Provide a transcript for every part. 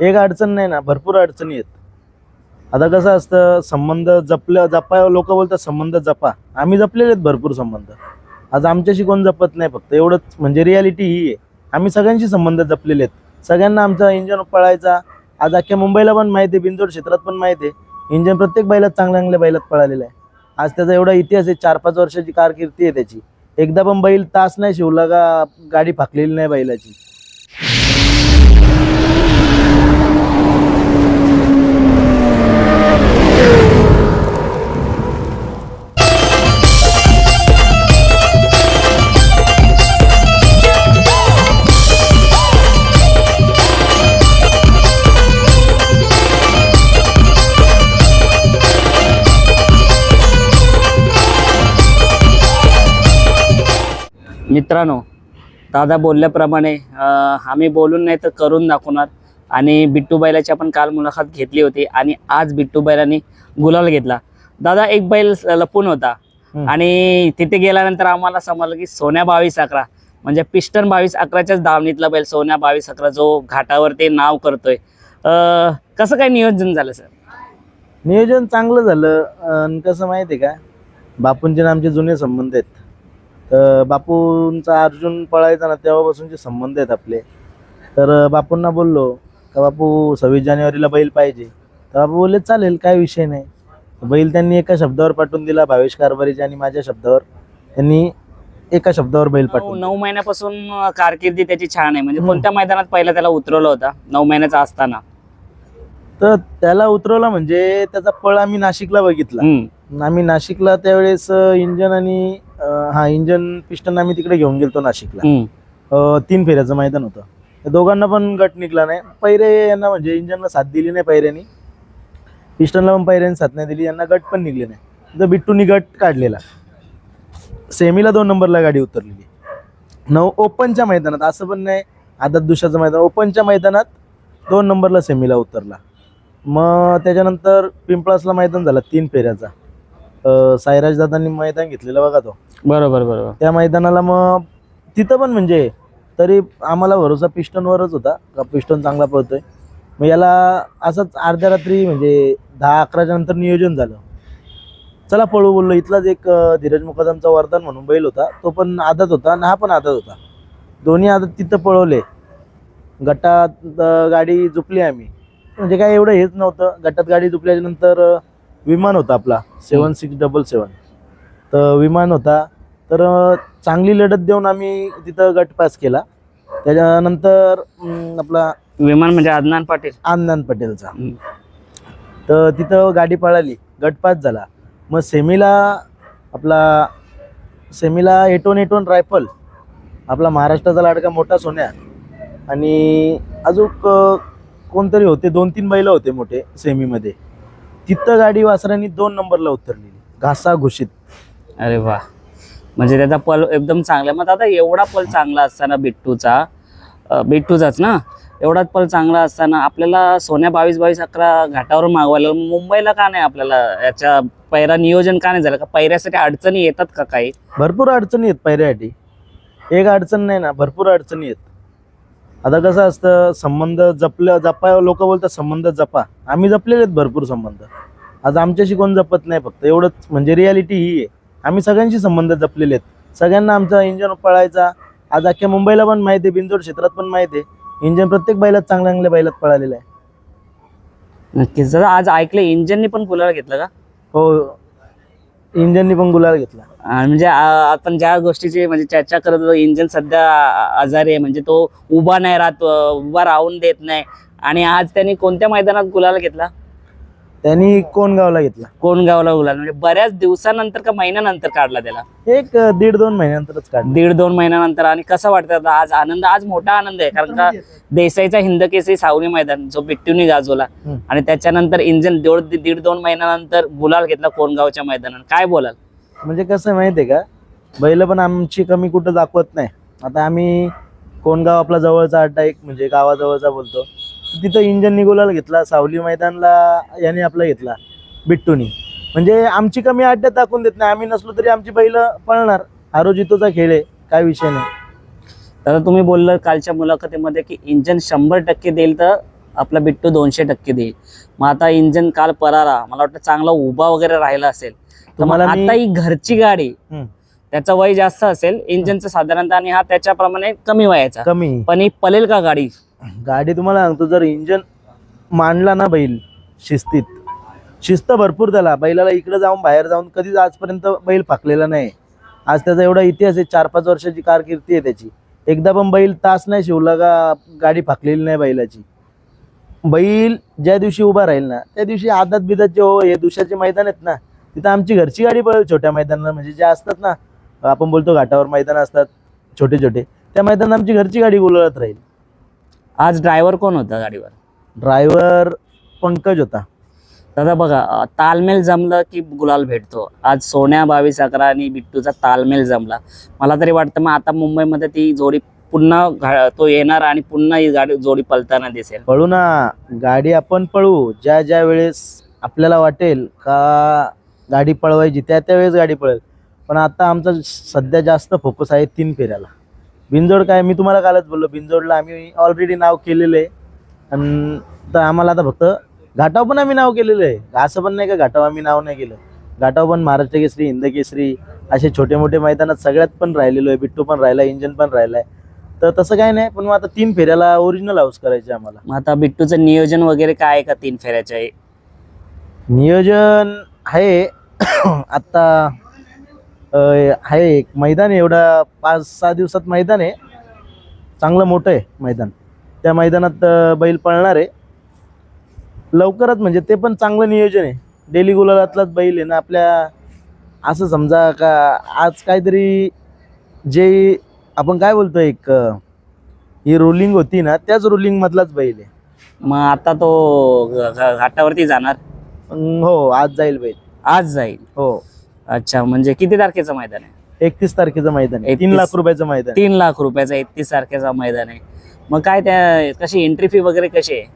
एक अडचण नाही ना, भरपूर अडचणी आहेत. आता कसं असतं, संबंध जपा, लोक बोलतात संबंध जपा. आम्ही जपलेले आहेत भरपूर संबंध. आज आमच्याशी कोण जपत नाही, फक्त एवढंच म्हणजे रियालिटी ही आहे. आम्ही सगळ्यांशी संबंध जपलेले आहेत. सगळ्यांना आमचा इंजन पळायचा. आज अख्ख्या मुंबईला पण माहिती आहे, बिनजोड क्षेत्रात पण माहिती आहे, इंजन प्रत्येक बैलात चांगल्या चांगल्या बैलात पळालेला आहे. आज त्याचा एवढा इतिहास आहे, 4-5 वर्षाची कारकिर्दी आहे त्याची. एकदा पण बैल तास नाही शिवला का गाडी फाकलेली नाही बैलाची. मित्रांनो, दादा बोलल्याप्रमाणे आम्ही बोलून नाही तर करून दाखवणार. आणि बिट्टू बैलाची आपण काल मुलाखत घेतली होती आणि आज बिट्टू बैलांनी गुलाल घेतला. दादा, एक बैल लपून होता आणि तिथे गेल्यानंतर आम्हाला समजलं की सोन्या 22-11 म्हणजे पिस्टन 22-11च्याच दावणीतला बैल सोन्या 22-11 जो घाटावर ते नाव करतोय. कसं काय नियोजन झालं सर? नियोजन चांगलं झालं. आणि कसं माहिती आहे का, बापूंचे आमचे जुने संबंध आहेत. तर बापूंचा अर्जुन पळायचा ना, तेव्हापासूनचे संबंध आहेत आपले. तर बापूंना बोललो का बापू 26 जानेवारीला बैल पाहिजे. तर बापू बोलले चालेल, काय विषय नाही. बैल त्यांनी एका शब्दावर पाठवून दिला, भावेश कारभारीच्या आणि माझ्या शब्दावर. त्यांनी एका शब्दावर बैल पाठवून. 9 महिन्यापासून कारकिर्दी त्याची छान आहे. म्हणजे कोणत्या मैदानात पहिला त्याला उतरवलं होता 9 महिन्याचा असताना? तर त्याला उतरवला म्हणजे त्याचा पळ आम्ही नाशिकला बघितला. आम्ही नाशिकला त्यावेळेस इंजन आणि इंजन पिस्टन आम्ही तिकडे घेऊन गेलतो नाशिकला. 3 फेऱ्याचं मैदान होतं. त्या दोघांना पण गट निघला नाही. पैरे यांना म्हणजे इंजनला साथ दिली नाही पैऱ्यांनी, पिस्टनला पण पैऱ्यांनी साथ नाही दिली, यांना गट पण निघले नाही. तर बिट्टूनी गट काढलेला. सेमीला 2 नंबरला गाडी उतरलेली. ओपनच्या मैदानात, असं पण नाही आदत दुशाचं मैदान, ओपनच्या मैदानात 2 नंबरला सेमीला उतरला. मग त्याच्यानंतर पिंपळासला मैदान झाला 3 फेऱ्याचा. साईराज दादांनी मैदान घेतलेलं बघा तो. बरोबर बरोबर. त्या मैदानाला मग तिथं पण म्हणजे तरी आम्हाला भरोसा पिस्टनवरच होता का पिस्टन चांगला पळतोय. मग याला असंच अर्ध्या रात्री म्हणजे 10-11च्या नंतर नियोजन झालं, चला पळू बोललो. इथलाच एक धीरज मुकदमचा वरदान म्हणून बैल होता, तो पण आदत होता आणि हा पण आदत होता. दोन्ही आदत तिथं पळवले. गटात गाडी झुपली आम्ही, म्हणजे काय एवढं हेच नव्हतं. गटात गाडी झुपल्याच्या नंतर विमान होता आपला 7677. तर विमान होता. तर चांगली लढत देऊन आम्ही तिथं गट पास केला. त्याच्यानंतर आपला विमान म्हणजे अदनान पटेलचा. तर तिथं गाडी पळाली, गट पास झाला. मग सेमीला 8-1 रायफल, आपला महाराष्ट्राचा लाडका मोठा सोन्या आणि अजून कोणतरी होते, 2-3 बैल होते मोठे सेमीमध्ये. तिथं गाडी वासरांनी 2 नंबरला उतरलेली, घासा घुशीत. अरे वा, म्हणजे त्याचा पल एकदम चांगला. मग आता एवढा पल चांगला असताना बिट्टूचाच ना, एवढाच पल चांगला असताना आपल्याला सोन्या 22-11 घाटावर मागवायला मुंबईला का नाही? आपल्याला याच्या पैरा नियोजन का नाही झालं? का पैऱ्यासाठी अडचणी येतात का काही? भरपूर अडचणी आहेत पैऱ्यासाठी. एक अडचण नाही ना, भरपूर अडचणी आहेत. आता कसं असतं, संबंध जपा, लोक बोलतात संबंध जपा. आम्ही जपलेले आहेत भरपूर संबंध. आज आमच्याशी कोण जपत नाही, फक्त एवढंच म्हणजे रियालिटी ही आहे. आम्ही सगळ्यांशी संबंध जपलेले आहेत. सगळ्यांना आमचा इंजन पळायचा. आज अख्ख्या मुंबईला पण माहिती आहे, बिनजोड क्षेत्रात पण माहिती आहे, इंजन प्रत्येक बैलात चांगल्या चांगल्या बैलात पळालेला आहे. नक्कीच दादा, आज ऐकलं इंजननी पण गुलाल घेतला का? हो, इंजननी पण गुलाल घेतला. म्हणजे आपण ज्या गोष्टीची म्हणजे चर्चा करत होतो, इंजन सध्या आजारी आहे, म्हणजे तो उभा नाही राहत, उभा राहून देत नाही. आणि आज त्यांनी कोणत्या मैदानात गुलाल घेतला? त्यांनी कोणगावला घेतला. कोणगावला गुलाल, म्हणजे बऱ्याच दिवसानंतर का महिन्यानंतर काढला त्याला? एक 1.5-2 महिन्यानंतरच काढला. 1.5-2 महिन्यानंतर. आणि कसं वाटतं आता आज आनंद? आज मोठा आनंद आहे, कारण का देसाईचा हिंदकेसरी सावली मैदान जो बिट्टूनी गाजवला आणि त्याच्यानंतर इंजन 1.5-2 महिन्यानंतर गुलाल घेतला कोणगावच्या मैदानात. काय बोलाल? म्हणजे कसं माहिती आहे का, बैल पण आमची कमी कुठं दाखवत नाही. आता आम्ही कोणगाव आपला जवळचा अड्डा, एक म्हणजे गावाजवळचा बोलतो, तिथं इंजननी गुलाल घेतला. सावली मैदानला याने आपला घेतला बिट्टूनी. म्हणजे आमची कमी अड्ड्यात दाखवून देत नाही. आम्ही नसलो तरी आमची बैल पळणार. हारो जितोचा खेळ आहे, काय विषय नाही. तर तुम्ही बोललं कालच्या मुलाखतीमध्ये की इंजन 100% देईल तर आपला बिट्टू 200% देईल. मग आता इंजन काल परारा मला वाटतं चांगला उभा वगैरे राहिला असेल. तर मग तुम्हाला आता ही घरची गाडी, त्याचं वय जास्त असेल इंजनचं साधारणतः, आणि हा त्याच्याप्रमाणे कमी वयाचा, कमी पण ही पलेल का गाडी? गाडी तुम्हाला सांगतो, जर इंजन मांडला ना बैल शिस्तीत, शिस्त भरपूर त्याला, बैलाला इकडे जाऊन बाहेर जाऊन कधीच आजपर्यंत बैल फाकलेला नाही. आज त्याचा एवढा इतिहास आहे, 4-5 वर्षाची कारकिर्दी आहे त्याची. एकदा पण बैल तास नाही शिवला का गाडी फाकलेली नाही बैलाची. बैल ज्या दिवशी उभा राहील ना त्या दिवशी आदात बिदात जे हे दुसऱ्याचे मैदान आहेत ना, तिथं आमची घरची गाडी पळेल. छोट्या मैदानाला म्हणजे जे असतात ना, आपण बोलतो घाटावर मैदान असतात छोटे छोटे, त्या मैदानात आमची घरची गाडी गुलालात राहील. आज ड्रायव्हर कोण होता गाडीवर? ड्रायव्हर पंकज होता. दादा बघा, तालमेल जमलं की गुलाल भेटतो. आज सोन्या 22-11 आणि बिट्टूचा तालमेल जमला. मला तरी वाटतं मग आता मुंबईमध्ये ती जोडी पुन्हा तो येणार आणि पुन्हा ही गाडी जोडी पळताना दिसेल. पळू ना गाडी, आपण पळू ज्या ज्या वेळेस आपल्याला वाटेल का गाडी पळवायची त्या त्यावेळेस गाडी पळेल. पण आता आमचा सध्या जास्त फोकस आहे 3 फेऱ्याला. बिनजोड काय, मी तुम्हाला कालच बोललो, बिनजोडला आम्ही ऑलरेडी नाव केलेलं आहे. आणि तर आम्हाला आता फक्त घाटाव पण आम्ही नाव केलेलं आहे. असं पण नाही का घाटाव आम्ही नाव नाही केलं. घाटाव पण महाराष्ट्र केसरी, हिंद केसरी असे छोटे मोठे मैदानात सगळ्यात पण राहिलेलो आहे. बिट्टू पण राहिला, इंजन पण राहिलाय. तर तसं काय नाही, पण मग आता 3 फेऱ्याला ओरिजिनल हाऊस करायचे आम्हाला. मग आता बिट्टूचं नियोजन वगैरे काय आहे का 3 फेऱ्याचं आहे? नियोजन आहे आता आहे एक मैदान आहे, एवढा 5-6 दिवसात मैदान आहे, चांगलं मोठं आहे मैदान. त्या मैदानात बैल पळणार आहे लवकरच. म्हणजे ते पण चांगलं नियोजन आहे. डेली गुलालातलाच बैल आहे ना आपल्या. असं समजा का आज काहीतरी जे आपण काय बोलतो, एक ही रोलिंग होती ना, त्याच रोलिंग मधलाच बैल आहे. मग आता तो घाटावरती जाणार? हो, आज जाईल बैल. आज जाईल? हो. अच्छा, म्हणजे किती तारखेचं मैदान आहे? 31 तारखेचं मैदान आहे. 3 31 लाख रुपयाचं मैदान. 3 लाख रुपयाचं 31 तारखेचं मैदान आहे. मग काय त्या कशी एंट्री फी वगैरे कशी आहे?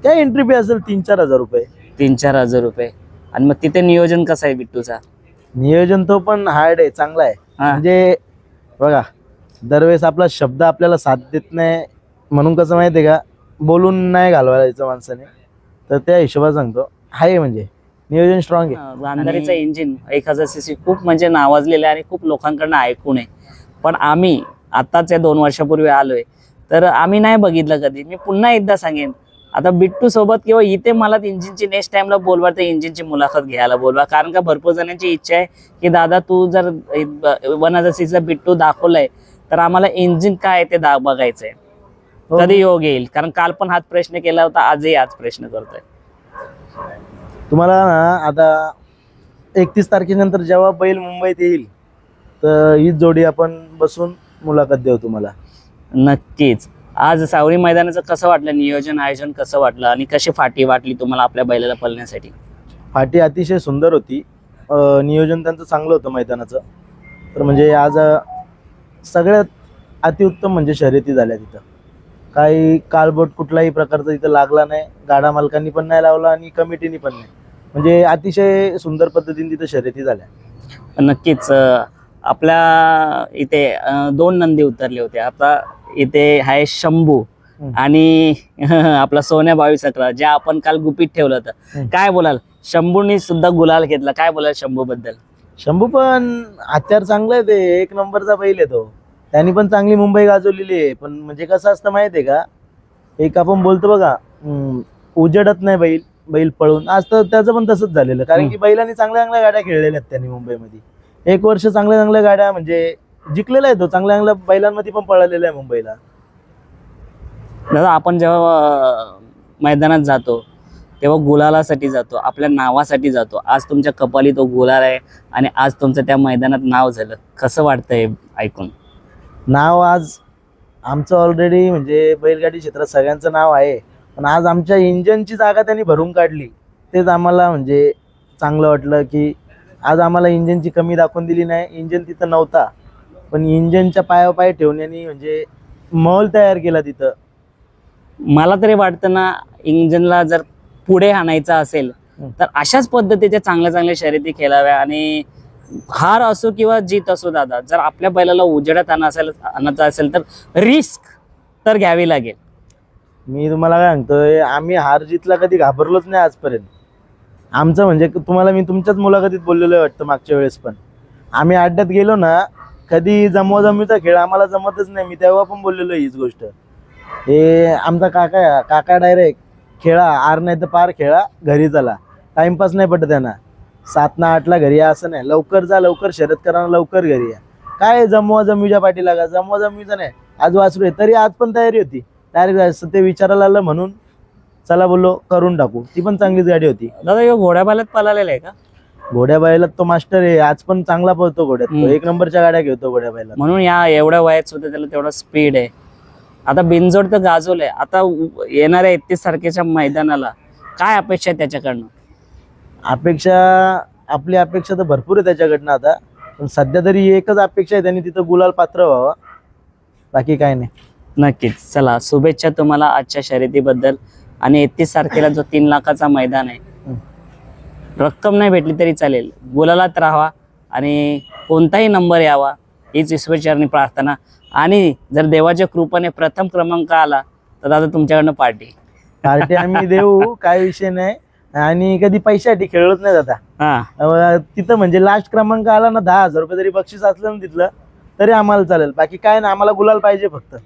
काय एंट्री फी असेल 3-4 हजार रुपये. 3-4 हजार रुपये. आणि मग तिथे नियोजन कसं आहे बिट्टूचा? नियोजन तो पण हार्ड आहे, चांगला आहे. म्हणजे बघा, दरवेळेस आपला शब्द आपल्याला साथ देत नाही म्हणून कसं माहिती आहे का, बोलून नाही घालवायचं माणसाने. तर त्या हिशोबात सांगतो, आहे म्हणजे नियोजन स्ट्रॉंग आहे. गांधारीचं इंजिन 1000 cc खूप म्हणजे नावाजलेलं आहे आणि खूप लोकांकडनं ऐकून आहे. पण आम्ही आताच या 2 वर्षापूर्वी आलोय, तर आम्ही नाही बघितलं कधी. मी पुन्हा एकदा सांगेन, आता बिट्टू सोबत किंवा इथे मला इंजिनची नेक्स्ट टाइमला बोलवा, तर इंजिनची मुलाखत घ्यायला बोलवा. कारण का भरपूर जणांची इच्छा आहे की दादा तू जर 1000 cc बिट्टू दाखवलाय तर आम्हाला इंजिन काय ते बघायचंय. कधी योग येईल? कारण काल पण हाच प्रश्न केला होता, आजही हाच प्रश्न करतोय. तुम्हाला ना आता 31 तारखेनंतर जेव्हा बैल मुंबईत येईल तर हीच जोडी आपण बसून मुलाखत देऊ तुम्हाला. नक्कीच. आज सावरी मैदानाचं कसं वाटलं, नियोजन आयोजन कसं वाटलं आणि कशी फाटी वाटली तुम्हाला आपल्या बैलाला पळण्यासाठी? फाटी अतिशय सुंदर होती. नियोजन त्यांचं चांगलं होतं मैदानाचं. तर म्हणजे आज सगळ्यात अतिउत्तम म्हणजे शर्यती झाल्या तिथं. काही काळबोट कुठलाही प्रकारचा तिथं लागला नाही. गाडा मालकांनी पण नाही लावला आणि कमिटीनी पण नाही. म्हणजे अतिशय सुंदर पद्धतीने तिथं शर्यती झाल्या. नक्कीच. आपल्या इथे 2 नंदी उतरले होते. आता इथे आहे शंभू आणि आपला सोन्या 22-11, जे आपण काल गुपित ठेवलं होतं. काय बोलाल? शंभूनी सुद्धा गुलाल घेतला, काय बोलाल शंभू बद्दल? शंभू पण हत्यार चांगलं आहे, ते 1 नंबरचा बैल आहे तो. त्यांनी पण चांगली मुंबई गाजवलेली आहे. पण म्हणजे कसं असतं माहिती आहे का, एक आपण बोलतो बघा, उजेडत नाही बैल, बैल पळून. आज तर त्याचं पण तसंच झालेलं. कारण की बैलांनी चांगल्या चांगल्या गाड्या खेळलेल्या आहेत त्यांनी मुंबईमध्ये. 1 वर्ष चांगल्या चांगल्या गाड्या म्हणजे जिंकलेला आहे तो. चांगल्या चांगल्या बैलांमध्ये पण पळालेला आहे मुंबईला. दादा, आपण जेव्हा मैदानात जातो तेव्हा गुलालासाठी जातो, आपल्या नावासाठी जातो. आज तुमच्या कपाली तो गुलाल आहे आणि आज तुमचं त्या मैदानात नाव झालं. कसं वाटतंय ऐकून? नाव आज आमचं ऑलरेडी म्हणजे बैलगाडी क्षेत्रात सगळ्यांचं नाव आहे. पण आज आमच्या इंजनची जागा त्यांनी भरून काढली. तेच आम्हाला म्हणजे चांगलं वाटलं की आज आम्हाला इंजनची कमी दाखवून दिली नाही. इंजन तिथं नव्हता, पण इंजनच्या पायावर पाय ठेवण्याने म्हणजे महल तयार केला तिथं. मला तरी वाटतं ना, इंजनला जर पुढे आणायचं असेल तर अशाच पद्धतीच्या चांगल्या चांगल्या शर्यती खेळाव्या. आणि हार असो किंवा जीत असो दादा, जर आपल्या बैलाला उजेडात आणायचं असेल तर रिस्क तर घ्यावी लागेल. मी तुम्हाला काय सांगतोय, आम्ही हार जीतला कधी घाबरलोच नाही आजपर्यंत. आमचं म्हणजे तुम्हाला मी तुमच्याच मुलाखतीत बोललेलो आहे वाटतं मागच्या वेळेस पण. आम्ही अड्ड्यात गेलो ना, कधी जमवाजमवीचा खेळ आम्हाला जमतच नाही. मी तेव्हा पण बोललेलो आहे हीच गोष्ट. हे आमचा काका डायरेक्ट खेळा, आर नाही तर पार खेळा, घरी चला. टाइमपास नाही पडत त्यांना. 7 ना 8 ला घरी या असं नाही. लवकर जा, लवकर शर्यत करा, लवकर घरी या. काय जमवाजमवीच्या पाठी लागा, जमवाजमवीचं नाही. आज वासरू आहे तरी आज पण तयारी होती. डायरेक्ट ते विचारायला आलं म्हणून चला बोललो करून टाकू. ती पण चांगलीच गाडी होती. दादा ह्यो घोड्याबालात पळालेला आहे का? घोड्या बैलात तो मास्टर आहे. आज पण चांगला पळतो घोड्यात. तो 1 नंबरच्या गाड्या घेतो घोड्या बैलात. म्हणून या एवढ्या वयात सुद्धा त्याला तेवढा स्पीड आहे. आता बिनजोड तर गाजवलंय. आता येणाऱ्या 31 तारखेच्या मैदानाला काय अपेक्षा आहे त्याच्याकडनं? आपली अपेक्षा तर भरपूर आहे त्याच्याकडनं आता. पण सध्या तरी एकच अपेक्षा आहे, त्यांनी तिथं गुलाल पात्र व्हावा. बाकी काय नाही. नक्कीच. चला, शुभेच्छा तुम्हाला आजच्या शर्यतीबद्दल. आणि 31 तारखेला जो 3 लाखाचा मैदान आहे, रक्कम नाही भेटली तरी चालेल, गुलालात राहावा आणि कोणताही नंबर यावा हीच ईश्वरचरणी प्रार्थना. आणि जर देवाच्या कृपेने प्रथम क्रमांक आला तर दादा तुमच्याकडनं पार्टी आम्ही देऊ, काय विषय नाही. आणि कधी पैशासाठी खेळलोच नाही आता. तिथं म्हणजे लास्ट क्रमांक आला ना, 10,000 रुपये जरी बक्षीस असलं ना तिथलं, तरी आम्हाला चालेल. बाकी काय नाही, आम्हाला गुलाल पाहिजे फक्त.